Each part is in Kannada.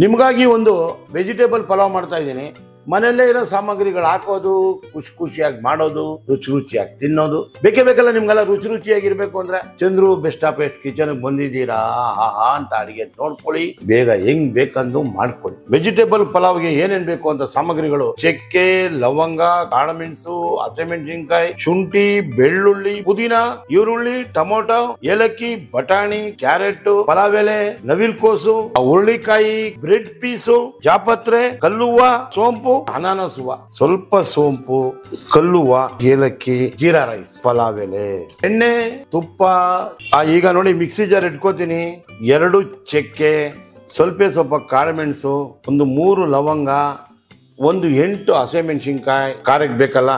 ನಿಮಗಾಗಿ ಒಂದು ವೆಜಿಟೇಬಲ್ ಪಲಾವ್ ಮಾಡ್ತಾ ಇದ್ದೀನಿ. ಮನೆಯಲ್ಲೇ ಇರೋ ಸಾಮಗ್ರಿಗಳು ಹಾಕೋದು, ಖುಷಿ ಖುಷಿಯಾಗಿ ಮಾಡೋದು, ರುಚಿ ರುಚಿಯಾಗಿ ತಿನ್ನೋದು. ಬೇಕಲ್ಲ ನಿಮ್ಗೆಲ್ಲ ರುಚಿ ರುಚಿಯಾಗಿರ್ಬೇಕು ಅಂದ್ರೆ Chandru best of best kitchen ಬಂದಿದ್ದೀರಾ ಅಂತ ಅಡಿಗೆ ನೋಡ್ಕೊಳ್ಳಿ, ಬೇಗ ಹೆಂಗ್ ಬೇಕಂದು ಮಾಡ್ಕೊಳ್ಳಿ. ವೆಜಿಟೇಬಲ್ ಪಲಾವ್ಗೆ ಏನೇನ್ ಬೇಕು ಅಂತ ಸಾಮಗ್ರಿಗಳು: ಚಕ್ಕೆ, ಲವಂಗ, ಕಾಳುಮೆಣಸು, ಹಸಿಮೆಣಸಿನಕಾಯಿ, ಶುಂಠಿ, ಬೆಳ್ಳುಳ್ಳಿ, ಪುದೀನ, ಈರುಳ್ಳಿ, ಟೊಮೊಟೊ, ಏಲಕ್ಕಿ, ಬಟಾಣಿ, ಕ್ಯಾರೆಟ್, ಪಲಾವ್ ಎಲೆ, ನವಿಲ್ ಕೋಸು, ಹುರುಳಿಕಾಯಿ, ಬ್ರೆಡ್ ಪೀಸು, ಜಾಪತ್ರೆ, ಕಲ್ಲುವ್ವ, ಸೋಂಪು, ಅನಾನಸ್ ಹೂವ, ಸ್ವಲ್ಪ ಸೋಂಪು, ಕಲ್ಲುವ್ವ, ಏಲಕ್ಕಿ, ಜೀರಾ ರೈಸ್, ಪಲಾವ್ ಎಲೆ, ಎಣ್ಣೆ, ತುಪ್ಪ. ಈಗ ನೋಡಿ ಮಿಕ್ಸಿ ಜಾರ್ ಇಟ್ಕೋತೀನಿ. 2 ಚಕ್ಕೆ, ಸ್ವಲ್ಪ ಕಾಳುಮೆಣಸು, ಒಂದು 3 ಲವಂಗ, ಒಂದು 8 ಹಸಿಮೆಣಸಿನಕಾಯಿ ಖಾರಕ್ಕೆ ಬೇಕಲ್ಲ,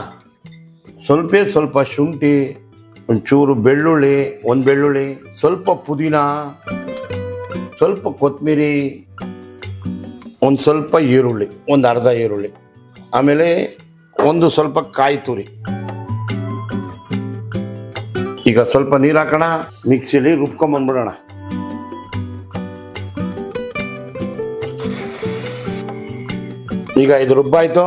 ಸ್ವಲ್ಪ ಶುಂಠಿ, ಒಂಚೂರು ಬೆಳ್ಳುಳ್ಳಿ, ಒಂದು ಬೆಳ್ಳುಳ್ಳಿ, ಸ್ವಲ್ಪ ಪುದೀನ, ಸ್ವಲ್ಪ ಕೊತ್ತಂಬರಿ, ಒಂದು ಸ್ವಲ್ಪ ಈರುಳ್ಳಿ, ಒಂದು ಅರ್ಧ ಈರುಳ್ಳಿ, ಆಮೇಲೆ ಒಂದು ಸ್ವಲ್ಪ ಕಾಯಿ ತುರಿ. ಈಗ ಸ್ವಲ್ಪ ನೀರು ಹಾಕೋಣ, ಮಿಕ್ಸಿಲಿ ರುಬ್ಕೊಂಡ್ಬಂದ್ಬಿಡೋಣ. ಈಗ ಇದು ರುಬ್ಬಾಯ್ತು.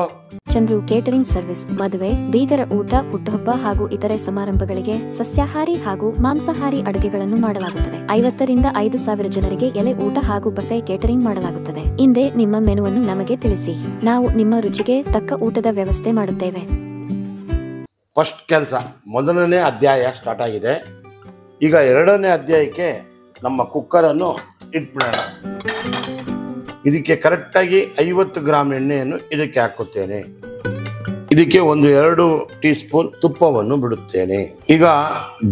ಚಂದ್ರು ಕೇಟರಿಂಗ್ ಸರ್ವಿಸ್ ಮದುವೆ, ಬೀಗರ ಊಟ, ಹುಟ್ಟುಹಬ್ಬ ಹಾಗೂ ಇತರೆ ಸಮಾರಂಭಗಳಿಗೆ ಸಸ್ಯಾಹಾರಿ ಹಾಗೂ ಮಾಂಸಾಹಾರಿ ಅಡುಗೆಗಳನ್ನು ಮಾಡಲಾಗುತ್ತದೆ. 50 ರಿಂದ 5,000 ಜನರಿಗೆ ಎಲೆ ಊಟ ಹಾಗೂ ಬಫೆ ಕೇಟರಿಂಗ್ ಮಾಡಲಾಗುತ್ತದೆ. ಹಿಂದೆ ನಿಮ್ಮ ಮೆನುವನ್ನು ನಮಗೆ ತಿಳಿಸಿ, ನಾವು ನಿಮ್ಮ ರುಚಿಗೆ ತಕ್ಕ ಊಟದ ವ್ಯವಸ್ಥೆ ಮಾಡುತ್ತೇವೆ. ಫಸ್ಟ್ ಕೆಲಸ, ಮೊದಲನೇ ಅಧ್ಯಾಯ ಸ್ಟಾರ್ಟ್ ಆಗಿದೆ. ಈಗ 2ನೇ ಅಧ್ಯಾಯಕ್ಕೆ ನಮ್ಮ ಕುಕ್ಕರನ್ನು ಇಟ್ಬಿಡೋಣ. ಇದಕ್ಕೆ ಕರೆಕ್ಟಾಗಿ 50 ಗ್ರಾಮ್ ಎಣ್ಣೆಯನ್ನು ಇದಕ್ಕೆ ಹಾಕುತ್ತೇನೆ. ಇದಕ್ಕೆ 1-2 ಟೀ ಸ್ಪೂನ್ ತುಪ್ಪವನ್ನು ಬಿಡುತ್ತೇನೆ. ಈಗ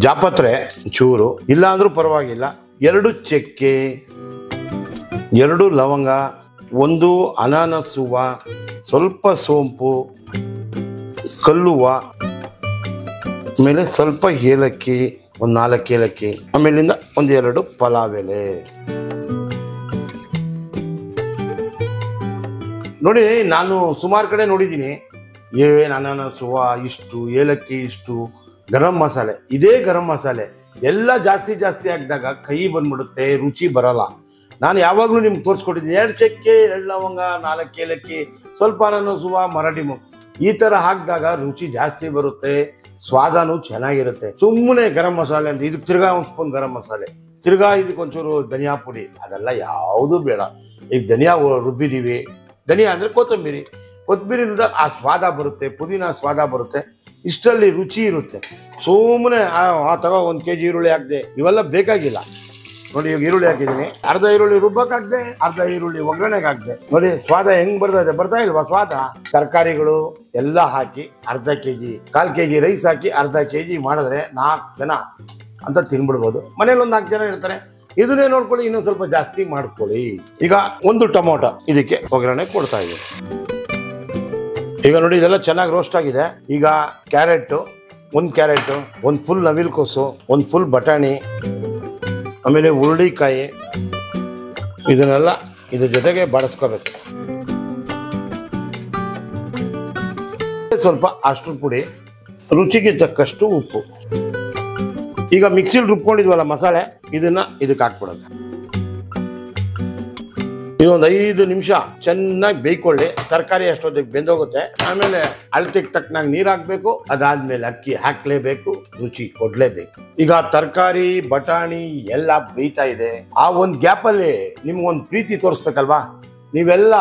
ಜಾಪತ್ರೆ ಚೂರು, ಇಲ್ಲ ಅಂದ್ರೂ ಪರವಾಗಿಲ್ಲ, 2 ಚಕ್ಕೆ, 2 ಲವಂಗ, 1 ಅನಾನಸ್ ಹೂವ, ಸ್ವಲ್ಪ ಸೋಂಪು, ಕಲ್ಲುವ್ವ, ಆಮೇಲೆ ಸ್ವಲ್ಪ ಏಲಕ್ಕಿ, ಒಂದು 4 ಏಲಕ್ಕಿ, ಆಮೇಲಿಂದ 1-2 ಪಲಾವ್ ಎಲೆ. ನೋಡಿ, ನಾನು ಸುಮಾರು ಕಡೆ ನೋಡಿದ್ದೀನಿ, ಅನಾನಸ್ ಹೂವ ಇಷ್ಟು, ಏಲಕ್ಕಿ ಇಷ್ಟು, ಗರಂ ಮಸಾಲೆ, ಇದೇ ಗರಂ ಮಸಾಲೆ ಎಲ್ಲ ಜಾಸ್ತಿ ಹಾಕಿದಾಗ ಕೈ ಬಂದ್ಬಿಡುತ್ತೆ, ರುಚಿ ಬರಲ್ಲ. ನಾನು ಯಾವಾಗಲೂ ನಿಮ್ಗೆ ತೋರಿಸ್ಕೊಟ್ಟಿದ್ದೀನಿ, 2 ಚಕ್ಕೆ, 2 ಲವಂಗ, 4 ಏಲಕ್ಕಿ, ಸ್ವಲ್ಪ ಅನಾನಸ್ ಹೂವ, ಮರಾಠಿ ಮೊಗ್ಗು, ಈ ಥರ ಹಾಕಿದಾಗ ರುಚಿ ಜಾಸ್ತಿ ಬರುತ್ತೆ, ಸ್ವಾದನೂ ಚೆನ್ನಾಗಿರುತ್ತೆ. ಸುಮ್ಮನೆ ಗರಂ ಮಸಾಲೆ ಅಂತ ಇದಕ್ಕೆ ತಿರ್ಗಾ 1 ಸ್ಪೂನ್ ಗರಂ ಮಸಾಲೆ, ತಿರ್ಗಾ ಇದಕ್ಕೆ ಒಂಚೂರು ಧನಿಯಾ ಪುಡಿ, ಅದೆಲ್ಲ ಯಾವುದೂ ಬೇಡ. ಈಗ ಧನಿಯಾ ರುಬ್ಬಿದ್ದೀವಿ, ಧನಿಯಾ ಅಂದರೆ ಕೊತ್ತಂಬರಿ ಆ ಸ್ವಾದ ಬರುತ್ತೆ, ಪುದೀನ ಸ್ವಾದ ಬರುತ್ತೆ, ಇಷ್ಟರಲ್ಲಿ ರುಚಿ ಇರುತ್ತೆ. ಸುಮ್ಮನೆ ತಗೋ 1 kg ಈರುಳ್ಳಿ ಹಾಕಿದೆ, ಇವೆಲ್ಲ ಬೇಕಾಗಿಲ್ಲ. ನೋಡಿ, ಈಗ ಈರುಳ್ಳಿ ಹಾಕಿದ್ದೀನಿ, ಅರ್ಧ ಈರುಳ್ಳಿ ರುಬ್ಬಕ್ಕೆ ಹಾಕಿದೆ, ಅರ್ಧ ಈರುಳ್ಳಿ ಒಗ್ಗರಣೆಗೆ ಹಾಕಿದೆ. ನೋಡಿ ಸ್ವಾದ ಹೆಂಗ್ ಬರ್ತಾ ಇಲ್ವಾ ಸ್ವಾದ? ತರಕಾರಿಗಳು ಎಲ್ಲ ಹಾಕಿ ಅರ್ಧ kg, 1/4 kg ರೈಸ್ ಹಾಕಿ ಅರ್ಧ kg ಮಾಡಿದ್ರೆ 4 ಜನ ಅಂತ ತಿನ್ಬಿಡ್ಬೋದು. ಮನೇಲಿ ಒಂದು 4 ಜನ ಇರ್ತಾರೆ. ಇದನ್ನೇ ನೋಡ್ಕೊಳ್ಳಿ, ಇನ್ನೊಂದು ಸ್ವಲ್ಪ ಜಾಸ್ತಿ ಮಾಡ್ಕೊಳ್ಳಿ. ಈಗ 1 ಟೊಮೊಟೊ ಇದಕ್ಕೆ ಒಗ್ಗರಣೆ ಕೊಡ್ತಾ ಇದ್ದೀನಿ. ಈಗ ನೋಡಿ, ಇದೆಲ್ಲ ಚೆನ್ನಾಗಿ ರೋಸ್ಟ್ ಆಗಿದೆ. ಈಗ ಕ್ಯಾರೆಟ್, 1 ಕ್ಯಾರೆಟ್, 1 ಫುಲ್ ನವಿಲ್ ಕೋಸು, 1 ಫುಲ್ ಬಟಾಣಿ, ಆಮೇಲೆ ಹುರುಳಿಕಾಯಿ, ಇದನ್ನೆಲ್ಲ ಇದ್ರ ಜೊತೆಗೆ ಬಾಡಿಸ್ಕೋಬೇಕು. ಸ್ವಲ್ಪ ಅಷ್ಟು ಪುಡಿ, ರುಚಿಗೆ ತಕ್ಕಷ್ಟು ಉಪ್ಪು. ಈಗ ಮಿಕ್ಸಿಲಿ ರುಬ್ಕೊಂಡಿದ್ವಲ್ಲ ಮಸಾಲೆ, ಇದನ್ನ ಇದಕ್ಕೆ ಹಾಕ್ಬಿಡೋದು. ಇದೊಂದು 5 ನಿಮಿಷ ಚೆನ್ನಾಗಿ ಬೇಯ್ಕೊಳ್ಳಿ. ತರಕಾರಿ ಅಷ್ಟೊತ್ತಿಗೆ ಬೆಂದೋಗುತ್ತೆ. ಆಮೇಲೆ ಅಳತೆಗೆ ತಕ್ಕನಾಗಿ ನೀರು ಹಾಕ್ಬೇಕು. ಅದಾದ್ಮೇಲೆ ಅಕ್ಕಿ ಹಾಕ್ಲೇಬೇಕು, ರುಚಿ ಕೊಡ್ಲೇಬೇಕು. ಈಗ ತರಕಾರಿ, ಬಟಾಣಿ ಎಲ್ಲ ಬೇಯ್ತಾ ಇದೆ. ಆ ಒಂದು ಗ್ಯಾಪಲ್ಲಿ ನಿಮ್ಗೊಂದು ಪ್ರೀತಿ ತೋರಿಸ್ಬೇಕಲ್ವಾ? ನೀವೆಲ್ಲ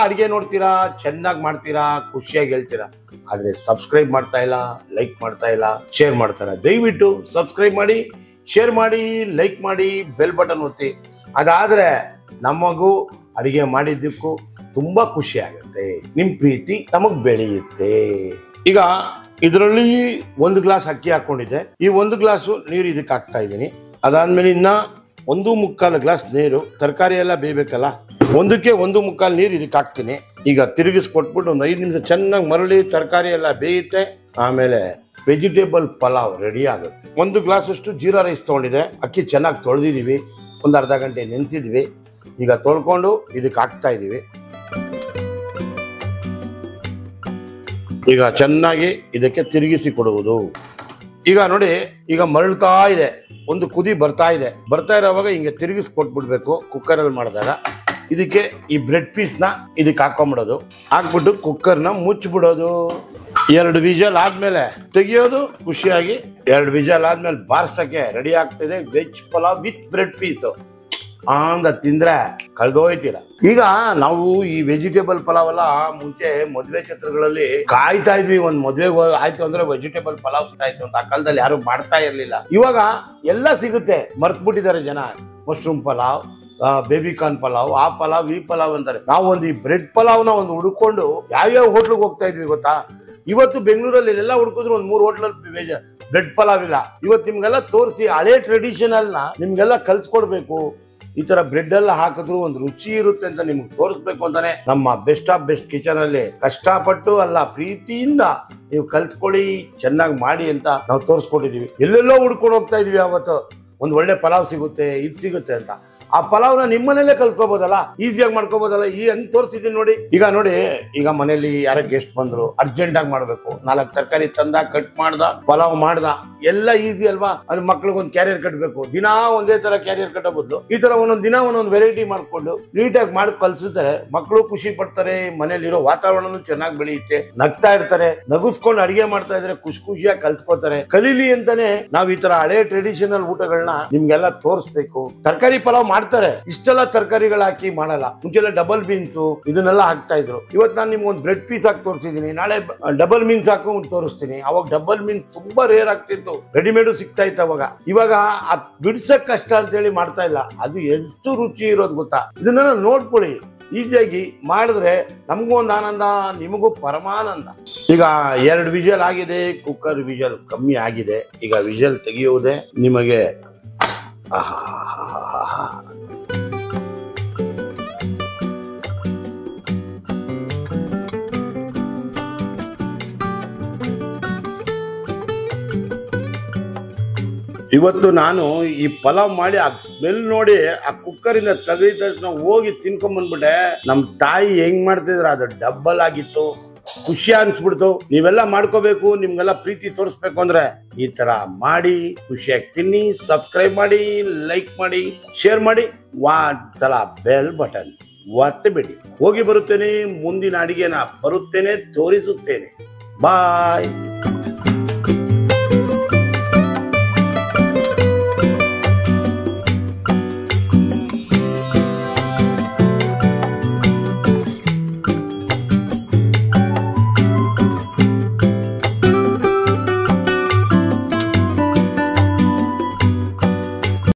ಅಡಿಗೆ ನೋಡ್ತೀರಾ, ಚೆನ್ನಾಗಿ ಮಾಡ್ತೀರಾ, ಖುಷಿಯಾಗಿ ಹೇಳ್ತೀರಾ, ಆದರೆ ಸಬ್ಸ್ಕ್ರೈಬ್ ಮಾಡ್ತಾ ಇಲ್ಲ, ಲೈಕ್ ಮಾಡ್ತಾ ಇಲ್ಲ, ಶೇರ್ ಮಾಡ್ತಾರ. ದಯವಿಟ್ಟು ಸಬ್ಸ್ಕ್ರೈಬ್ ಮಾಡಿ, ಶೇರ್ ಮಾಡಿ, ಲೈಕ್ ಮಾಡಿ, ಬೆಲ್ ಬಟನ್ ಒತ್ತಿ. ಅದಾದರೆ ನಮಗೂ ಅಡಿಗೆ ಮಾಡಿದ್ದಕ್ಕೂ ತುಂಬಾ ಖುಷಿ ಆಗುತ್ತೆ. ನಿಮ್ಮ ಪ್ರೀತಿ ನಮಗ್ ಬೆಳೆಯುತ್ತೆ. ಈಗ ಇದರಲ್ಲಿ 1 ಗ್ಲಾಸ್ ಅಕ್ಕಿ ಹಾಕೊಂಡಿದ್ದೆ. ಈ 1 ಗ್ಲಾಸು ನೀರು ಇದಕ್ಕೆ ಹಾಕ್ತಾ ಇದ್ದೀನಿ. ಅದಾದ್ಮೇಲೆ ಇನ್ನ 1.25 ಗ್ಲಾಸ್ ನೀರು, ತರಕಾರಿ ಎಲ್ಲ ಬೇಯಬೇಕಲ್ಲ, 1ಕ್ಕೆ 1.25 ನೀರು ಇದಕ್ಕೆ ಹಾಕ್ತೀನಿ. ಈಗ ತಿರುಗಿಸ್ಕೊಟ್ಬಿಟ್ಟು ಒಂದು 5 ನಿಮಿಷ ಚೆನ್ನಾಗಿ ಮರಳಿ ತರಕಾರಿ ಎಲ್ಲ ಬೇಯುತ್ತೆ. ಆಮೇಲೆ ವೆಜಿಟೇಬಲ್ ಪಲಾವ್ ರೆಡಿ ಆಗುತ್ತೆ. 1 ಗ್ಲಾಸ್ ಅಷ್ಟು ಜೀರಾ ರೈಸ್ ತೊಗೊಂಡಿದೆ. ಅಕ್ಕಿ ಚೆನ್ನಾಗಿ ತೊಳೆದಿದ್ದೀವಿ, ಒಂದು ಅರ್ಧ ಗಂಟೆ ನೆನೆಸಿದ್ವಿ. ಈಗ ತೊಳ್ಕೊಂಡು ಇದಕ್ಕೆ ಹಾಕ್ತಾ ಇದ್ದೀವಿ. ಈಗ ಚೆನ್ನಾಗಿ ಇದಕ್ಕೆ ತಿರುಗಿಸಿ ಕೊಡುವುದು. ಈಗ ನೋಡಿ, ಈಗ ಮರಳ್ತಾ ಇದೆ, ಒಂದು ಕುದಿ ಬರ್ತಾ ಇರೋವಾಗ ಹಿಂಗೆ ತಿರುಗಿಸಿ ಕೊಟ್ಬಿಡ್ಬೇಕು. ಕುಕ್ಕರಲ್ಲಿ ಮಾಡಿದಾಗ ಇದಕ್ಕೆ ಈ ಬ್ರೆಡ್ ಪೀಸ್ ನ ಇದಕ್ಕೆ ಹಾಕೊಂಡ್ಬಿಡೋದು, ಹಾಕ್ಬಿಟ್ಟು ಕುಕ್ಕರ್ ನ ಮುಚ್ಚಿಬಿಡೋದು. 2 ವಿಜಲ್ ಆದ್ಮೇಲೆ ತೆಗಿಯೋದು ಖುಷಿಯಾಗಿ. 2 ವಿಜಲ್ ಆದ್ಮೇಲೆ ಬಾರ್ಸಕ್ಕೆ ರೆಡಿ ಆಗ್ತಿದೆ veg pulao with bread piece. ಅಂದ ತಿಂದ್ರೆ ಕಳ್ದೋಯ್ತೀರ. ಈಗ ನಾವು ಈ ವೆಜಿಟೇಬಲ್ ಪಲಾವ್ ಎಲ್ಲ ಮುಂಚೆ ಮದ್ವೆ ಛತ್ರಗಳಲ್ಲಿ ಕಾಯ್ತಾ ಇದ್ವಿ, ಒಂದ್ ಮದ್ವೆ ಆಯ್ತು ಅಂದ್ರೆ ವೆಜಿಟೇಬಲ್ ಪಲಾವ್ ಸಿಗ್ತಾಯ್ತು ಅಂತ. ಆ ಕಾಲದಲ್ಲಿ ಯಾರು ಮಾಡ್ತಾ ಇರ್ಲಿಲ್ಲ. ಇವಾಗ ಎಲ್ಲ ಸಿಗುತ್ತೆ, ಮರ್ತ್ಬಿಟ್ಟಿದ್ದಾರೆ ಜನ. ಮಶ್ರೂಮ್ ಪಲಾವ್, ಬೇಬಿಕಾರ್ನ್ ಪಲಾವ್, ಆ ಪಲಾವ್ ಈ ಪಲಾವ್ ಅಂತಾರೆ. ನಾವು ಒಂದು ಈ ಬ್ರೆಡ್ ಪಲಾವ್ನ ಒಂದು ಹುಡುಕೊಂಡು ಯಾವ್ಯಾವ ಹೋಟ್ಲಿಗೆ ಹೋಗ್ತಾ ಇದ್ವಿ ಗೊತ್ತಾ? ಇವತ್ತು ಬೆಂಗಳೂರಲ್ಲಿ ಎಲ್ಲ ಹುಡುಕಿದ್ರು ಒಂದ್ 3 ಹೋಟ್ಲಲ್ಲಿ ಬ್ರೆಡ್ ಪಲಾವ್ ಇಲ್ಲ. ಇವತ್ತು ನಿಮ್ಗೆಲ್ಲ ತೋರಿಸಿ ಹಳೆ ಟ್ರೆಡಿಷನಲ್ ನ ನಿಮ್ಗೆಲ್ಲ ಕಲ್ಸ್ಕೊಡ್ಬೇಕು. ಈ ತರ ಬ್ರೆಡ್ ಎಲ್ಲ ಹಾಕಿದ್ರು ಒಂದು ರುಚಿ ಇರುತ್ತೆ ಅಂತ ನಿಮ್ಗೆ ತೋರಿಸ್ಬೇಕು ಅಂತಾನೆ ನಮ್ಮ ಬೆಸ್ಟ್ ಆಫ್ ಬೆಸ್ಟ್ ಕಿಚನ್ ಅಲ್ಲಿ ಕಷ್ಟಪಟ್ಟು ಅಲ್ಲ ಪ್ರೀತಿಯಿಂದ ನೀವು ಕಲ್ತ್ಕೊಳ್ಳಿ, ಚೆನ್ನಾಗಿ ಮಾಡಿ ಅಂತ ನಾವು ತೋರಿಸ್ಕೊಟ್ಟಿದೀವಿ. ಎಲ್ಲೆಲ್ಲೋ ಹುಡ್ಕೊಂಡು ಹೋಗ್ತಾ ಇದೀವಿ. ಅವತ್ತು ಒಂದು ಒಳ್ಳೆ ಪಲಾವ್ ಸಿಗುತ್ತೆ, ಇದು ಸಿಗುತ್ತೆ ಅಂತ. ಆ ಪಲಾವ್ನ ನಿಮ್ಮನೇಲೆ ಕಲ್ತ್ಕೋಬೋದಲ್ಲ, ಈಸಿಯಾಗಿ ಮಾಡ್ಕೋಬೋದಲ್ಲ. ಈ ಹಂಗ್ ತೋರಿಸಿದೀನಿ ನೋಡಿ. ಈಗ ನೋಡಿ, ಈಗ ಮನೇಲಿ ಯಾರ ಗೆಸ್ಟ್ ಬಂದ್ರು, ಅರ್ಜೆಂಟ್ ಆಗಿ ಮಾಡ್ಬೇಕು, 4 ತರಕಾರಿ ತಂದ, ಕಟ್ ಮಾಡ್ದ, ಪಲಾವ್ ಮಾಡ್ದ, ಎಲ್ಲ ಈಸಿ ಅಲ್ವಾ? ಅಲ್ಲಿ ಮಕ್ಳಿಗೆ ಒಂದು ಕ್ಯಾರಿಯರ್ ಕಟ್ಬೇಕು, ದಿನಾ ಒಂದೇ ತರ ಕ್ಯಾರಿಯರ್ ಕಟ್ಟೋ ಬದಲು ಈ ತರ ಒಂದೊಂದ್ ದಿನ ಒಂದೊಂದು ವೆರೈಟಿ ಮಾಡ್ಕೊಂಡು ನೀಟಾಗಿ ಮಾಡಿ ಕಲ್ಸಿದ್ರೆ ಮಕ್ಕಳು ಖುಷಿ ಪಡ್ತಾರೆ. ಮನೇಲಿರೋ ವಾತಾವರಣನೂ ಚೆನ್ನಾಗಿ ಬೆಳೆಯುತ್ತೆ, ನಗ್ತಾ ಇರ್ತಾರೆ. ನಗಿಸ್ಕೊಂಡು ಅಡಿಗೆ ಮಾಡ್ತಾ ಇದ್ರೆ ಖುಷಿಯಾಗಿ ಕಲ್ತ್ಕೋತಾರೆ. ಕಲೀಲಿ ಅಂತಾನೆ ನಾವ್ ಈ ತರ ಹಳೆ ಟ್ರೆಡಿಷನಲ್ ಊಟಗಳನ್ನ ನಿಮ್ಗೆಲ್ಲ ತೋರಿಸ್ಬೇಕು. ತರಕಾರಿ ಪಲಾವ್ ಮಾಡ್ತಾರೆ, ಇಷ್ಟೆಲ್ಲ ತರಕಾರಿಗಳು ಹಾಕಿ ಮಾಡಲ್ಲ. ಮುಂಚೆಲ್ಲ ಡಬಲ್ ಬೀನ್ಸ್ ಇದನ್ನೆಲ್ಲ ಹಾಕ್ತಾ ಇದ್ರು. ಇವತ್ತು ನಾನು ನಿಮ್ಗೆ ಒಂದು ಬ್ರೆಡ್ ಪೀಸ್ ಹಾಕಿ ತೋರಿಸಿದೀನಿ, ನಾಳೆ ಡಬಲ್ ಮೀನ್ಸ್ ಹಾಕೊಂಡು ತೋರಿಸ್ತೀನಿ. ಅವಾಗ ಡಬಲ್ ಮೀನ್ಸ್ ತುಂಬಾ ರೇರ್ ಆಗ್ತಿತ್ತು, ರೆಡಿಮೇಡು ಸಿಗ್ತಾ ಇತ್ತು ಅವಾಗ. ಇವಾಗ ಅದ್ ಬಿಡ್ಸಕ್ ಕಷ್ಟ ಅಂತ ಹೇಳಿ ಮಾಡ್ತಾ ಇಲ್ಲ. ಅದು ಎಷ್ಟು ರುಚಿ ಇರೋದು ಗೊತ್ತಾ? ಇದನ್ನೆಲ್ಲ ನೋಡ್ಕೊಳ್ಳಿ, ಈಸಿಯಾಗಿ ಮಾಡಿದ್ರೆ ನಮಗೂ ಒಂದು ಆನಂದ, ನಿಮಗೂ ಪರಮಾನಂದ. ಈಗ 2 ವಿಜಲ್ ಆಗಿದೆ, ಕುಕ್ಕರ್ ವಿಜಲ್ ಕಮ್ಮಿ ಆಗಿದೆ. ಈಗ ವಿಜಲ್ ತೆಗೆಯುವುದೇ ನಿಮಗೆ ಇವತ್ತು ನಾನು ಈ ಪಲಾವ್ ಮಾಡಿ ಆ ಸ್ಮೆಲ್ ನೋಡಿ ಆ ಕುಕ್ಕರಿಂದ ತೆಗೆದ ತಕ್ಷಣ ಹೋಗಿ ತಿನ್ಕೊಂಡ್ಬಂದ್ಬಿಟ್ಟೆ. ನಮ್ ತಾಯಿ ಹೆಂಗ್ ಮಾಡ್ತಿದ್ರ ಅದು ಡಬ್ಬಲ್ ಆಗಿತ್ತು, ಖುಷಿ ಅನ್ಸ್ಬಿಡ್ತು. ನೀವೆಲ್ಲ ಮಾಡ್ಕೋಬೇಕು, ನಿಮ್ಗೆಲ್ಲ ಪ್ರೀತಿ ತೋರಿಸ್ಬೇಕು ಅಂದ್ರೆ ಈ ತರ ಮಾಡಿ ಖುಷಿಯಾಗಿ ತಿನ್ನಿ. ಸಬ್ಸ್ಕ್ರೈಬ್ ಮಾಡಿ, ಲೈಕ್ ಮಾಡಿ, ಶೇರ್ ಮಾಡಿ, ಒಂದ್ಸಲ ಬೆಲ್ ಬಟನ್ ಒತ್ತಬೇಡಿ. ಹೋಗಿ ಬರುತ್ತೇನೆ, ಮುಂದಿನ ಅಡಿಗೆನ ಬರುತ್ತೇನೆ, ತೋರಿಸುತ್ತೇನೆ. ಬಾಯ್.